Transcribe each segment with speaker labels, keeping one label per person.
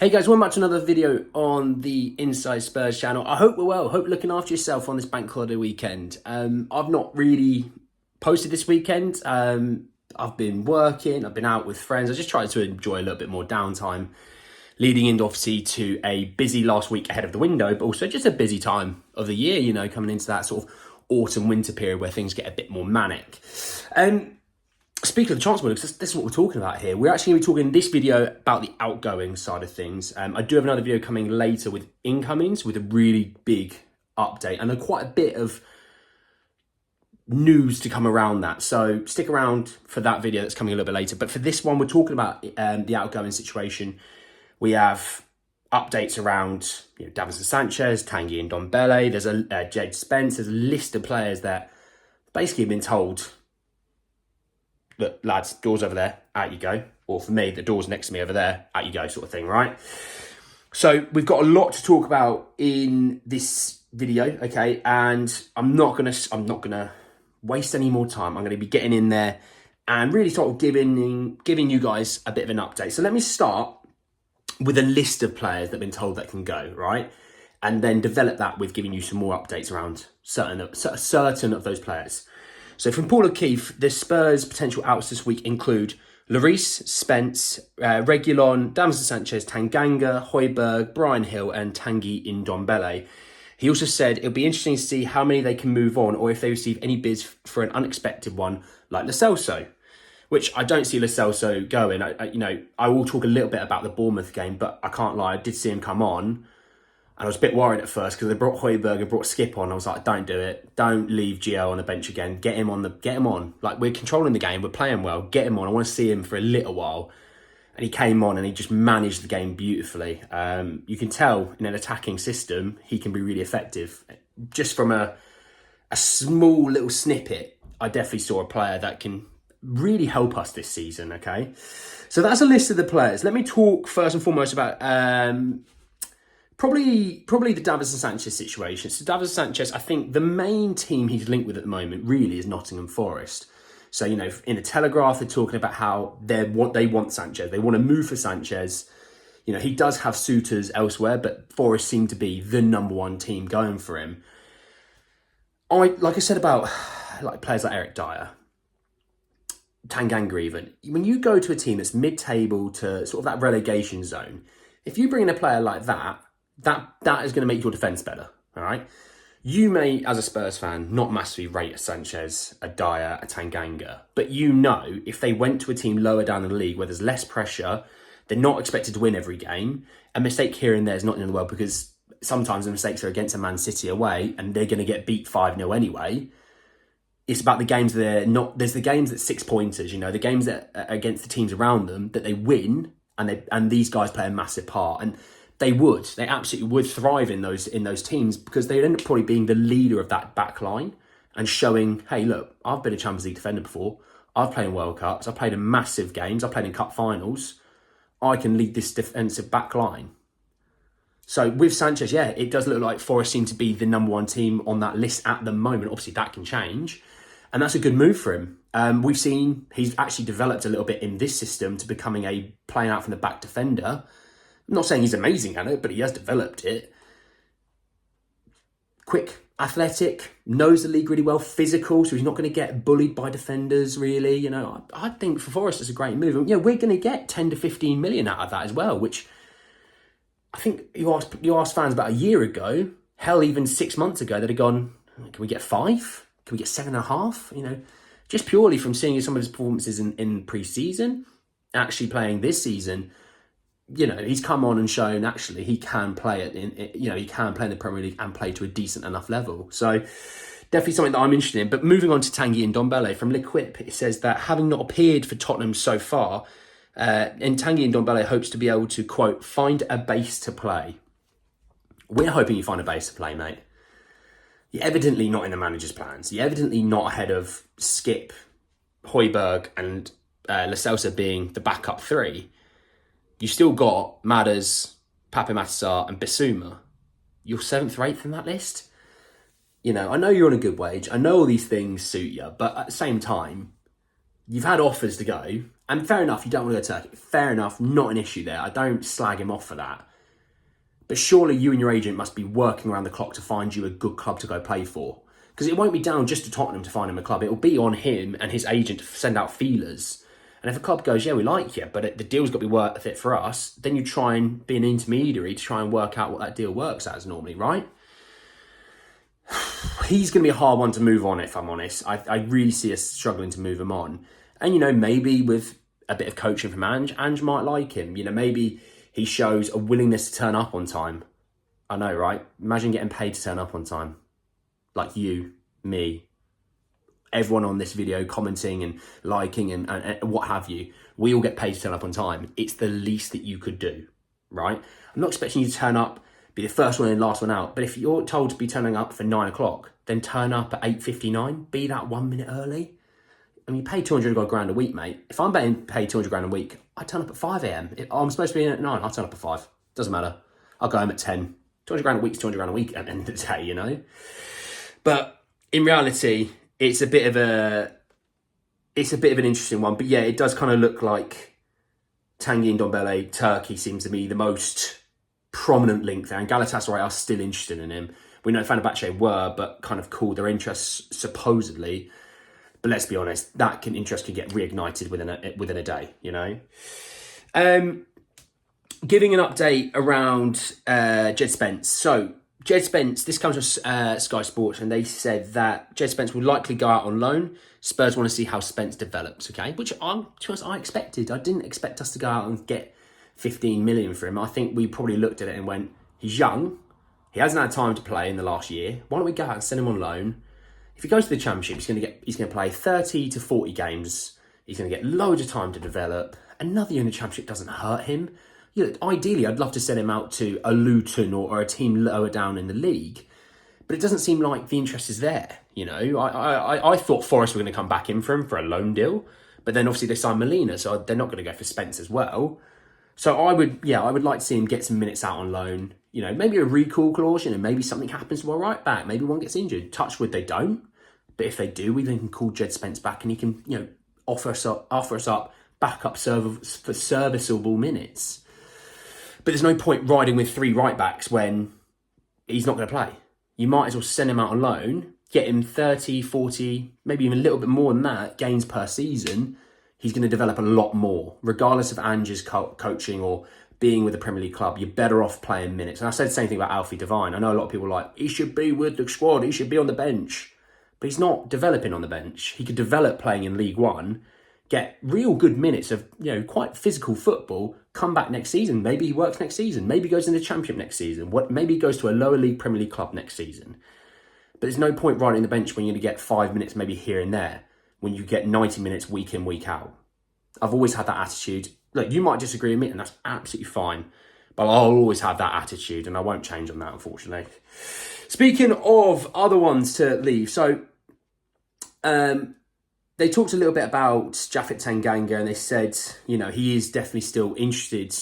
Speaker 1: Hey guys, welcome back to another video on the Inside Spurs channel. I hope we're well. Hope you're looking after yourself on this bank holiday weekend. I've not really posted this weekend. I've been working, I've been out with friends. I just tried to enjoy a little bit more downtime, leading into obviously to a busy last week ahead of the window, but also just a busy time of the year, you know, coming into that sort of autumn winter period where things get a bit more manic. Speaking of the transfer window, because this is what we're talking about here. We're actually going to be talking in this video about the outgoing side of things. I do have another video coming later with incomings, with a really big update and quite a bit of news to come around that. So stick around for that video that's coming a little bit later. But for this one, we're talking about the outgoing situation. We have updates around Davinson Sanchez, Tanguy and Ndombele. There's a Jed Spence. There's a list of players that basically have been told, look, lads, door's over there, out you go. Or for me, the door's next to me over there, out you go, sort of thing, right? So we've got a lot to talk about in this video, okay? And I'm not gonna waste any more time. I'm gonna be getting in there and really sort of giving you guys a bit of an update. So let me start with a list of players that have been told that can go, right? And then develop that with giving you some more updates around certain of those players. So from Paul O'Keefe, the Spurs' potential outs this week include Lloris, Spence, Reguilon, Davinson Sanchez, Tanganga, Højbjerg, Brian Hill and Tanguy Ndombele. He also said it'll be interesting to see how many they can move on or if they receive any bids for an unexpected one like Lo Celso, which I don't see Lo Celso going. I will talk a little bit about the Bournemouth game, but I can't lie, I did see him come on. And I was a bit worried at first because they brought Højbjerg and brought Skip on. I was like, don't do it. Don't leave GL on the bench again. Get him on. Like, we're controlling the game. We're playing well. Get him on. I want to see him for a little while. And he came on and he just managed the game beautifully. You can tell in an attacking system, he can be really effective. Just from a small little snippet, I definitely saw a player that can really help us this season, okay? So that's a list of the players. Let me talk first and foremost about Probably the Davinson Sanchez situation. So Davinson Sanchez, I think the main team he's linked with at the moment really is Nottingham Forest. So, in the Telegraph, they're talking about how they want Sanchez. They want to move for Sanchez. He does have suitors elsewhere, but Forest seem to be the number one team going for him. Like I said about players like Eric Dyer, Tanganga even, when you go to a team that's mid-table to sort of that relegation zone, if you bring in a player like that is going to make your defence better, all right? You may, as a Spurs fan, not massively rate a Sanchez, a Dyer, a Tanganga, but if they went to a team lower down in the league where there's less pressure, they're not expected to win every game, a mistake here and there is not in the world because sometimes the mistakes are against a Man City away and they're going to get beat 5-0 anyway. It's about the games there's the games that 6-pointers, the games that are against the teams around them that they win and these guys play a massive part. And they absolutely would thrive in those teams because they'd end up probably being the leader of that back line and showing, hey, look, I've been a Champions League defender before. I've played in World Cups. I've played in massive games. I've played in cup finals. I can lead this defensive back line. So with Sanchez, yeah, it does look like Forest seem to be the number one team on that list at the moment. Obviously, that can change. And that's a good move for him. We've seen he's actually developed a little bit in this system to becoming a playing out from the back defender. I'm not saying he's amazing at it, but he has developed it. Quick, athletic, knows the league really well, physical, so he's not going to get bullied by defenders, really. I think for Forest, it's a great move. And, we're going to get 10 to 15 million out of that as well, which I think you asked fans about a year ago, hell, even 6 months ago, they'd have gone, can we get 5? Can we get 7.5? Just purely from seeing some of his performances in pre-season, actually playing this season. He's come on and shown actually he can play he can play in the Premier League and play to a decent enough level. So definitely something that I'm interested in. But moving on to Tanguy Ndombele from L'Equipe, it says that having not appeared for Tottenham so far, and Tanguy Ndombele hopes to be able to, quote, find a base to play. We're hoping you find a base to play, mate. You're evidently not in the manager's plans. You're evidently not ahead of Skip, Højbjerg and Lo Celso being the backup three. You still got Madders, Pape Matar and Bissouma. You're 7th or 8th in that list. I know you're on a good wage. I know all these things suit you. But at the same time, You've had offers to go, and fair enough, you don't want to go to Turkey. Fair enough, not an issue there. I don't slag him off for that. But surely you and your agent must be working around the clock to find you a good club to go play for. Because it won't be down just to Tottenham to find him a club. It will be on him and his agent to send out feelers. And if a club goes, yeah, we like you, but the deal's got to be worth it for us, then you try and be an intermediary to try and work out what that deal works as normally, right? He's going to be a hard one to move on, if I'm honest. I really see us struggling to move him on. And, maybe with a bit of coaching from Ange might like him. Maybe he shows a willingness to turn up on time. I know, right? Imagine getting paid to turn up on time. Like you, me, everyone on this video commenting and liking and what have you. We all get paid to turn up on time. It's the least that you could do, right? I'm not expecting you to turn up, be the first one in, last one out. But if you're told to be turning up for 9 o'clock, then turn up at 8:59. Be that 1 minute early. I mean, you pay 200 grand a week, mate. If I'm being paid 200 grand a week, I turn up at 5 a.m. If I'm supposed to be in at 9, I'll turn up at 5. Doesn't matter. I'll go home at 10. 200 grand a week is 200 grand a week at the end of the day, But in reality, it's a bit of an interesting one. But yeah, it does kind of look like Tanguy Ndombele, Turkey seems to be the most prominent link there. And Galatasaray are still interested in him. We know Fenerbahce were, but kind of cooled their interest supposedly. But let's be honest, that interest can get reignited within a day, Giving an update around Jed Spence. So Jed Spence, this comes from Sky Sports, and they said that Jed Spence will likely go out on loan. Spurs want to see how Spence develops, okay? Which, to be honest, I expected. I didn't expect us to go out and get 15 million for him. I think we probably looked at it and went, he's young. He hasn't had time to play in the last year. Why don't we go out and send him on loan? If he goes to the Championship, he's going to play 30 to 40 games. He's going to get loads of time to develop. Another year in the Championship doesn't hurt him. Ideally, I'd love to send him out to a Luton or a team lower down in the league. But it doesn't seem like the interest is there. I thought Forest were going to come back in for him for a loan deal. But then obviously they signed Molina, so they're not going to go for Spence as well. So I would like to see him get some minutes out on loan. Maybe a recall clause, maybe something happens to our right back. Maybe one gets injured. Touch wood, they don't. But if they do, we then can call Jed Spence back and he can, offer us up backup for serviceable minutes. But there's no point riding with 3 right backs when he's not going to play. You might as well send him out on loan, get him 30, 40, maybe even a little bit more than that, gains per season. He's going to develop a lot more, regardless of Ange's coaching or being with a Premier League club. You're better off playing minutes. And I said the same thing about Alfie Devine. I know a lot of people are like, he should be with the squad, he should be on the bench. But he's not developing on the bench. He could develop playing in League One, get real good minutes of, quite physical football, come back next season. Maybe he works next season. Maybe he goes in the Championship next season. Maybe he goes to a lower league Premier League club next season. But there's no point riding the bench when you're going to get 5 minutes maybe here and there, when you get 90 minutes week in, week out. I've always had that attitude. Look, you might disagree with me, and that's absolutely fine. But I'll always have that attitude, and I won't change on that, unfortunately. Speaking of other ones to leave, so they talked a little bit about Japhet Tanganga, and they said, he is definitely still interested.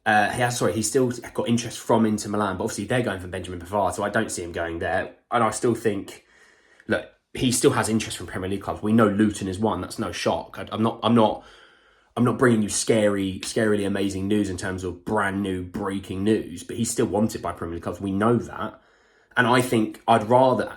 Speaker 1: He's still got interest from Inter Milan, but obviously they're going for Benjamin Pavard, so I don't see him going there. And I still think, look, he still has interest from Premier League clubs. We know Luton is one. That's no shock. I'm not bringing you scarily amazing news in terms of brand new breaking news, but he's still wanted by Premier League clubs. We know that. And I think I'd rather,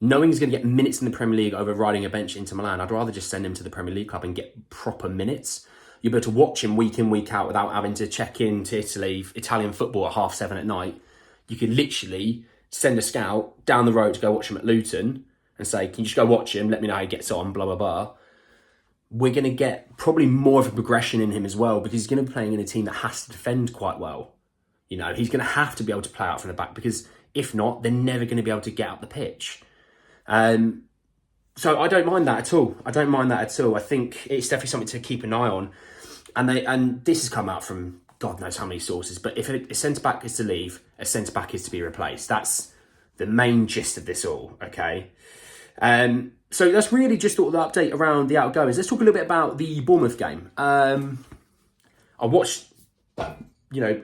Speaker 1: knowing he's going to get minutes in the Premier League over riding a bench into Milan, I'd rather just send him to the Premier League club and get proper minutes. You'll be able to watch him week in, week out without having to check in to Italian football at 7:30 at night. You could literally send a scout down the road to go watch him at Luton and say, can you just go watch him? Let me know how he gets on, blah, blah, blah. We're going to get probably more of a progression in him as well, because he's going to be playing in a team that has to defend quite well. He's going to have to be able to play out from the back, because if not, they're never going to be able to get up the pitch. So I don't mind that at all. I think it's definitely something to keep an eye on. And this has come out from God knows how many sources, but if a centre-back is to leave, a centre-back is to be replaced. That's the main gist of this all, okay? So that's really just sort of the update around the outgoings. Let's talk a little bit about the Bournemouth game. I watched,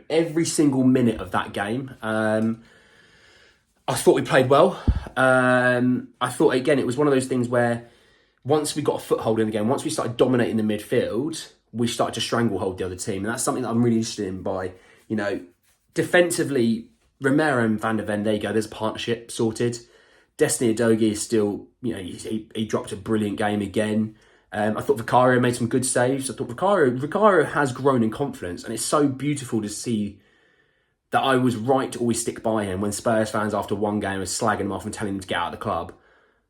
Speaker 1: every single minute of that game. I thought we played well. I thought, again, it was one of those things where once we got a foothold in the game, once we started dominating the midfield, we started to stranglehold the other team. And that's something that I'm really interested in by, defensively, Romero and Van der Ven, there you go, there's a partnership sorted. Destiny Udogie is still, he dropped a brilliant game again. I thought Vicario made some good saves. I thought Vicario has grown in confidence, and it's so beautiful to see that I was right to always stick by him when Spurs fans after one game were slagging him off and telling him to get out of the club.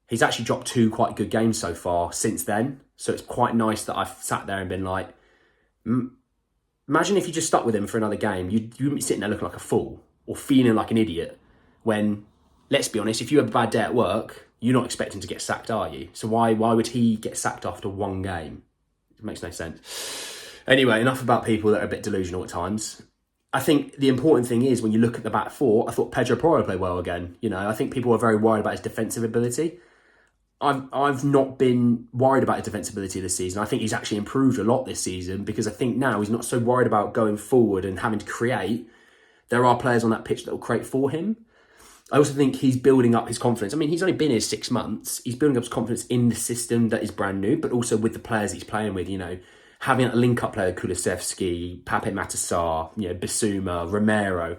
Speaker 1: He's actually dropped 2 quite good games so far since then. So it's quite nice that I've sat there and been like, imagine if you just stuck with him for another game. You wouldn't be sitting there looking like a fool or feeling like an idiot when, let's be honest, if you have a bad day at work, you're not expecting to get sacked, are you? So why would he get sacked after one game? It makes no sense. Anyway, enough about people that are a bit delusional at times. I think the important thing is when you look at the back four, I thought Pedro Porro played well again. I think people are very worried about his defensive ability. I've not been worried about his defensive ability this season. I think he's actually improved a lot this season because I think now he's not so worried about going forward and having to create. There are players on that pitch that will create for him. I also think he's building up his confidence. I mean, he's only been here 6 months. He's building up his confidence in the system that is brand new, but also with the players he's playing with, having a link-up player, Kulusevski, Pape Matar, Bissouma, Romero.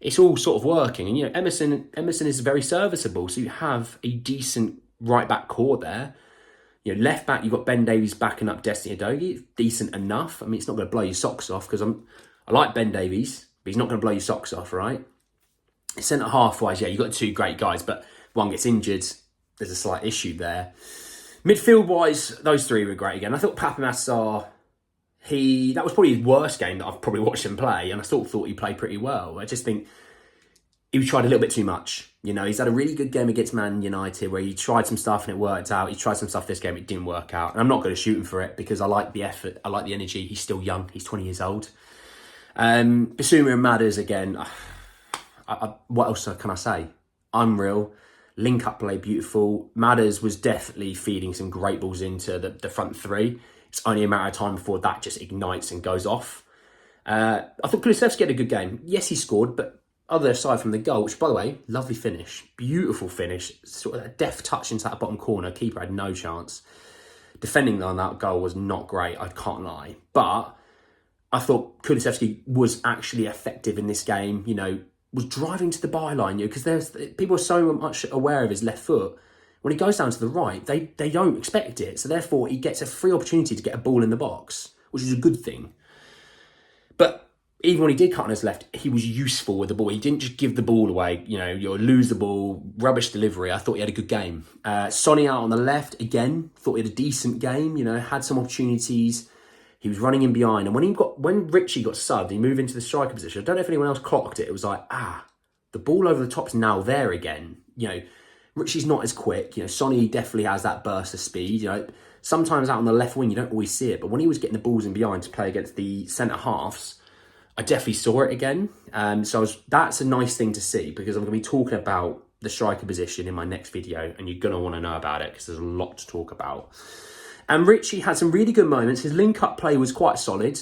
Speaker 1: It's all sort of working. And, Emerson is very serviceable. So you have a decent right-back core there. Left-back, you've got Ben Davies backing up Destiny Udogie. It's decent enough. I mean, it's not going to blow your socks off because I like Ben Davies, but he's not going to blow your socks off, right? Centre-half-wise, you've got 2 great guys, but one gets injured. There's a slight issue there. Midfield-wise, those 3 were great again. I thought Pape Matar, that was probably his worst game that I've probably watched him play, and I still thought he played pretty well. I just think he tried a little bit too much. He's had a really good game against Man United where he tried some stuff and it worked out. He tried some stuff this game, it didn't work out. And I'm not going to shoot him for it because I like the effort, I like the energy. He's still young, he's 20 years old. Bissouma and Madders again. What else can I say? Unreal. Link-up play, beautiful. Madders was definitely feeding some great balls into the front 3. It's only a matter of time before that just ignites and goes off. I thought Kulusevski had a good game. Yes, he scored, but other aside from the goal, which, by the way, lovely finish. Beautiful finish. Sort of a deft touch into that bottom corner. Keeper had no chance. Defending on that goal was not great, I can't lie. But I thought Kulusevski was actually effective in this game, was driving to the byline, because people are so much aware of his left foot. When he goes down to the right, they don't expect it. So therefore, he gets a free opportunity to get a ball in the box, which is a good thing. But even when he did cut on his left, he was useful with the ball. He didn't just give the ball away, you lose the ball, rubbish delivery. I thought he had a good game. Sonny out on the left, again, thought he had a decent game, had some opportunities. He was running in behind. And when Richie got subbed, he moved into the striker position. I don't know if anyone else clocked it. It was like, the ball over the top's now there again. Richie's not as quick. Sonny definitely has that burst of speed. Sometimes out on the left wing, you don't always see it. But when he was getting the balls in behind to play against the centre-halves, I definitely saw it again. That's a nice thing to see because I'm going to be talking about the striker position in my next video and you're going to want to know about it because there's a lot to talk about. And Richie had some really good moments. His link-up play was quite solid.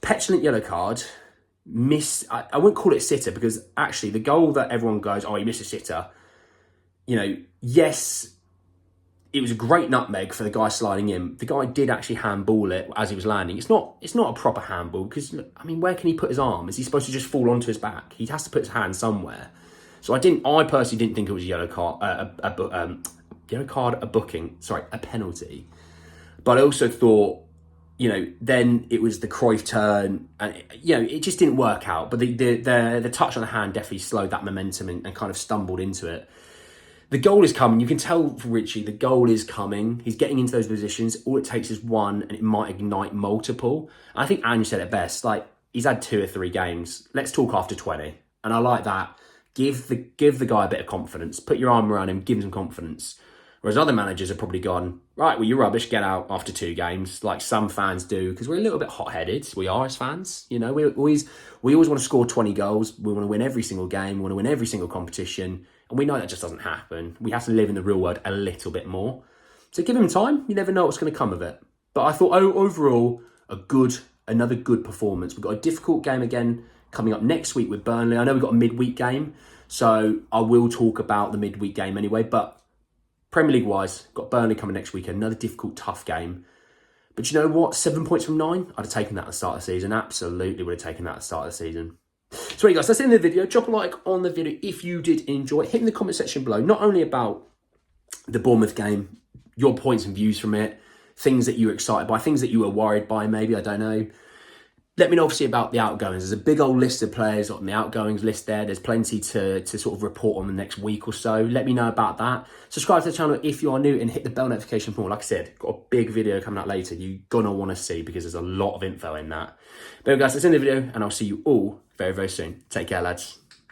Speaker 1: Petulant yellow card. I wouldn't call it sitter because actually the goal that everyone goes, he missed a sitter. Yes, it was a great nutmeg for the guy sliding in. The guy did actually handball it as he was landing. It's not a proper handball because, where can he put his arm? Is he supposed to just fall onto his back? He has to put his hand somewhere. So I personally didn't think it was a yellow card, a penalty. But I also thought, then it was the Cruyff turn, and it just didn't work out. But the touch on the hand definitely slowed that momentum and kind of stumbled into it. The goal is coming. You can tell for Richie, the goal is coming. He's getting into those positions. All it takes is one, and it might ignite multiple. And I think Ange said it best. He's had 2 or 3 games. Let's talk after 20, and I like that. Give the guy a bit of confidence. Put your arm around him. Give him some confidence. Whereas other managers have probably gone, right, well, you're rubbish, get out after 2 games, like some fans do, because we're a little bit hot-headed. We are as fans. We always want to score 20 goals. We want to win every single game. We want to win every single competition. And we know that just doesn't happen. We have to live in the real world a little bit more. So give him time. You never know what's going to come of it. But I thought, overall, another good performance. We've got a difficult game again coming up next week with Burnley. I know we've got a midweek game, so I will talk about the midweek game anyway, but Premier League wise, got Burnley coming next weekend, another difficult, tough game. But you know what? 7 points from 9, I'd have taken that at the start of the season. Absolutely would have taken that at the start of the season. So anyway, guys, that's the end of the video. Drop a like on the video if you did enjoy it. Hit in the comment section below, not only about the Bournemouth game, your points and views from it, things that you were excited by, things that you were worried by, maybe, I don't know. Let me know, obviously, about the outgoings. There's a big old list of players on the outgoings list there. There's plenty to sort of report on the next week or so. Let me know about that. Subscribe to the channel if you are new and hit the bell notification for more. Like I said, got a big video coming out later you're going to want to see because there's a lot of info in that. But anyway, guys, that's the end of the video, and I'll see you all very, very soon. Take care, lads.